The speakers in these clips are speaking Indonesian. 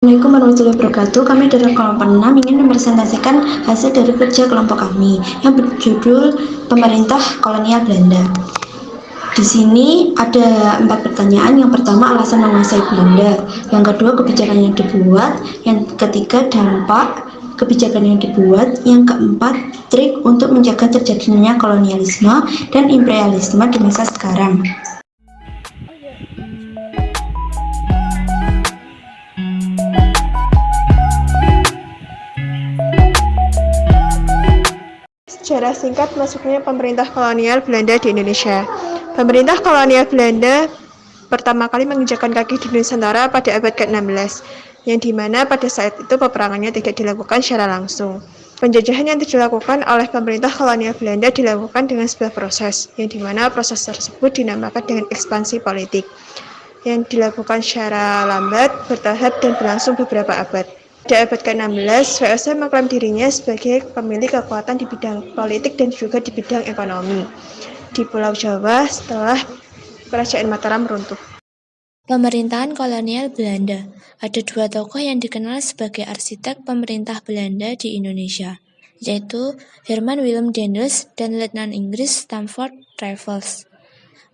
Assalamualaikum warahmatullahi wabarakatuh. Kami dari kelompok 6 ingin mempresentasikan hasil dari kerja kelompok kami yang berjudul Pemerintah Kolonial Belanda. Di sini ada 4 pertanyaan. Yang pertama, alasan menguasai Belanda. Yang kedua, kebijakan yang dibuat. Yang ketiga, dampak kebijakan yang dibuat. Yang keempat, trik untuk menjaga terjadinya kolonialisme dan imperialisme di masa sekarang. Sejarah singkat masuknya pemerintah kolonial Belanda di Indonesia. Pemerintah kolonial Belanda pertama kali menginjakkan kaki di Nusantara pada abad ke-16, yang dimana pada saat itu peperangannya tidak dilakukan secara langsung. Penjajahan yang dilakukan oleh pemerintah kolonial Belanda dilakukan dengan sebuah proses, yang dimana proses tersebut dinamakan dengan ekspansi politik, yang dilakukan secara lambat, bertahap, dan berlangsung beberapa abad. Pada abad ke-16, VOC mengklaim dirinya sebagai pemilik kekuatan di bidang politik dan juga di bidang ekonomi di Pulau Jawa setelah Kerajaan Mataram runtuh. Pemerintahan kolonial Belanda. Ada 2 tokoh yang dikenal sebagai arsitek pemerintah Belanda di Indonesia, yaitu Herman Willem Daendels dan Letnan Inggris Stamford Raffles.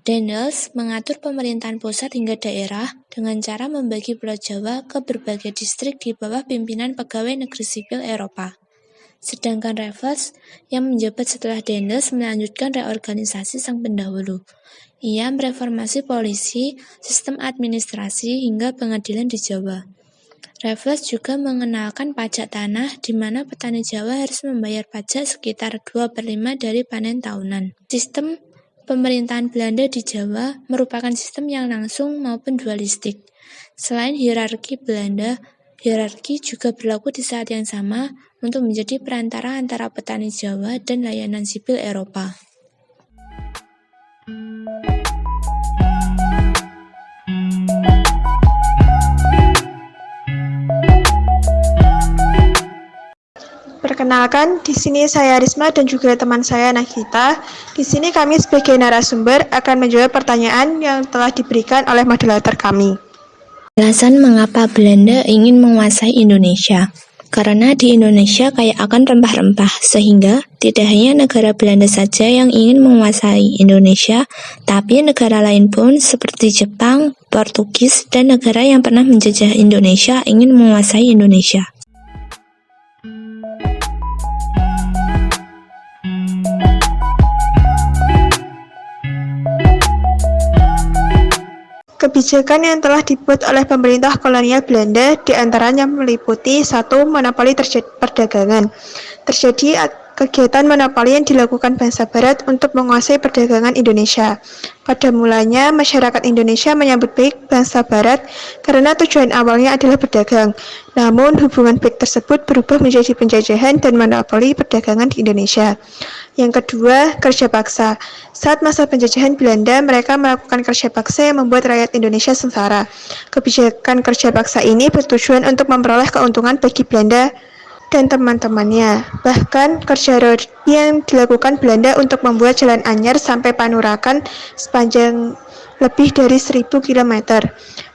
Daendels mengatur pemerintahan pusat hingga daerah dengan cara membagi Pulau Jawa ke berbagai distrik di bawah pimpinan pegawai negeri sipil Eropa. Sedangkan Raffles yang menjabat setelah Daendels melanjutkan reorganisasi sang pendahulu. Ia mereformasi polisi, sistem administrasi, hingga pengadilan di Jawa. Raffles juga mengenalkan pajak tanah, di mana petani Jawa harus membayar pajak sekitar 2/5 dari panen tahunan. Sistem pemerintahan Belanda di Jawa merupakan sistem yang langsung maupun dualistik. Selain hierarki Belanda, hierarki juga berlaku di saat yang sama untuk menjadi perantara antara petani Jawa dan layanan sipil Eropa. Perkenalkan, di sini saya Risma dan juga teman saya Nagita. Di sini kami sebagai narasumber akan menjawab pertanyaan yang telah diberikan oleh moderator kami. Alasan mengapa Belanda ingin menguasai Indonesia? Karena di Indonesia kaya akan rempah-rempah, sehingga tidak hanya negara Belanda saja yang ingin menguasai Indonesia, tapi negara lain pun seperti Jepang, Portugis, dan negara yang pernah menjajah Indonesia ingin menguasai Indonesia. Kebijakan yang telah dibuat oleh pemerintah kolonial Belanda diantaranya meliputi 1. Monopoli perdagangan. Terjadi kegiatan monopoli yang dilakukan bangsa Barat untuk menguasai perdagangan Indonesia. Pada mulanya, masyarakat Indonesia menyambut baik bangsa Barat karena tujuan awalnya adalah berdagang. Namun, hubungan baik tersebut berubah menjadi penjajahan dan monopoli perdagangan di Indonesia. Yang kedua, kerja paksa. Saat masa penjajahan Belanda, mereka melakukan kerja paksa yang membuat rakyat Indonesia sengsara. Kebijakan kerja paksa ini bertujuan untuk memperoleh keuntungan bagi Belanda dan teman-temannya. Bahkan, kerja rodi yang dilakukan Belanda untuk membuat jalan anyar sampai Panurakan sepanjang lebih dari 1.000 km.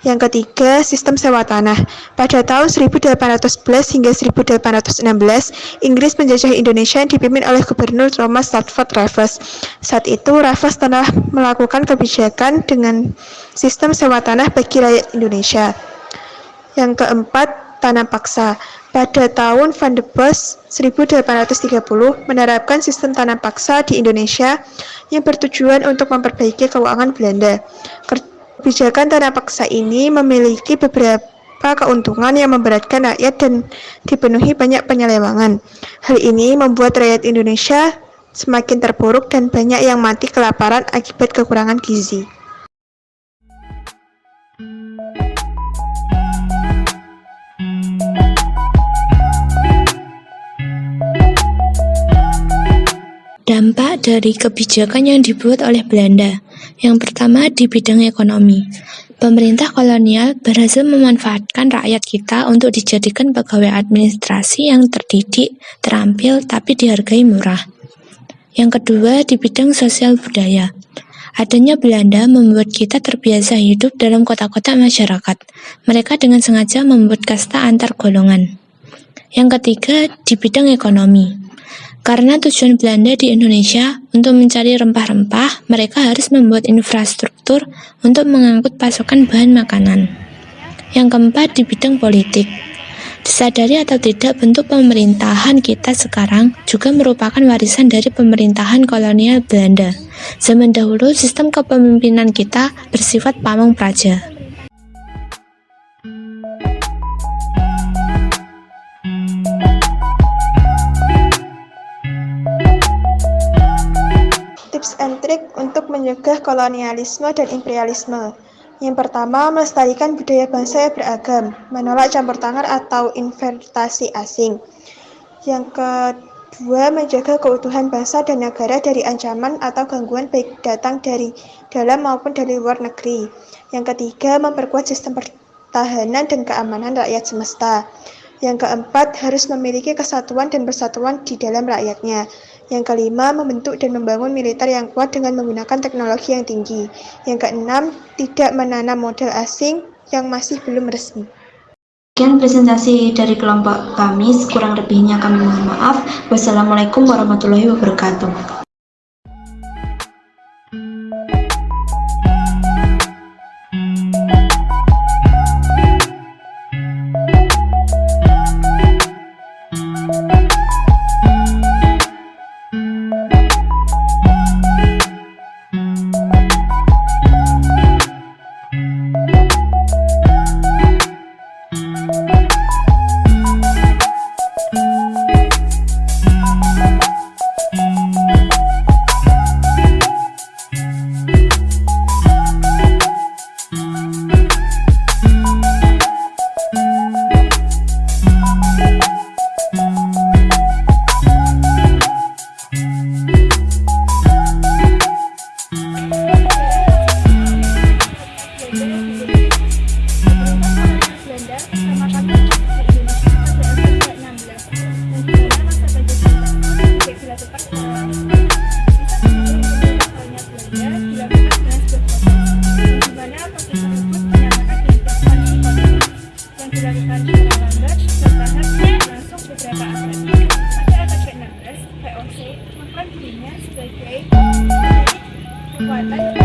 Yang ketiga, sistem sewa tanah. Pada tahun 1811 hingga 1816, Inggris menjajah Indonesia yang dipimpin oleh Gubernur Thomas Stamford Raffles. Saat itu, Raffles telah melakukan kebijakan dengan sistem sewa tanah bagi rakyat Indonesia. Yang keempat, tanah paksa. Pada tahun Van der Bos 1830 menerapkan sistem tanah paksa di Indonesia yang bertujuan untuk memperbaiki keuangan Belanda. Kebijakan tanah paksa ini memiliki beberapa keuntungan yang memberatkan rakyat dan dipenuhi banyak penyelewengan. Hal ini membuat rakyat Indonesia semakin terpuruk dan banyak yang mati kelaparan akibat kekurangan gizi. Dampak dari kebijakan yang dibuat oleh Belanda. Yang pertama, di bidang ekonomi. Pemerintah kolonial berhasil memanfaatkan rakyat kita untuk dijadikan pegawai administrasi yang terdidik, terampil, tapi dihargai murah. Yang kedua, di bidang sosial budaya. Adanya Belanda membuat kita terbiasa hidup dalam kotak-kotak masyarakat. Mereka dengan sengaja membuat kasta antar golongan. Yang ketiga, di bidang ekonomi. Karena tujuan Belanda di Indonesia untuk mencari rempah-rempah, mereka harus membuat infrastruktur untuk mengangkut pasokan bahan makanan. Yang keempat, di bidang politik. Disadari atau tidak, bentuk pemerintahan kita sekarang juga merupakan warisan dari pemerintahan kolonial Belanda. Zaman dahulu, sistem kepemimpinan kita bersifat pamong praja. Tips and trik untuk mencegah kolonialisme dan imperialisme. Yang pertama, melestarikan budaya bangsa yang beragam, menolak campur tangan atau investasi asing. Yang kedua, menjaga keutuhan bangsa dan negara dari ancaman atau gangguan baik datang dari dalam maupun dari luar negeri. Yang ketiga, memperkuat sistem pertahanan dan keamanan rakyat semesta. Yang keempat, harus memiliki kesatuan dan persatuan di dalam rakyatnya. Yang kelima, membentuk dan membangun militer yang kuat dengan menggunakan teknologi yang tinggi. Yang keenam, tidak menanam modal asing yang masih belum resmi. Sekian presentasi dari kelompok kami, kurang lebihnya kami mohon maaf. Wassalamualaikum warahmatullahi wabarakatuh. Kekuatan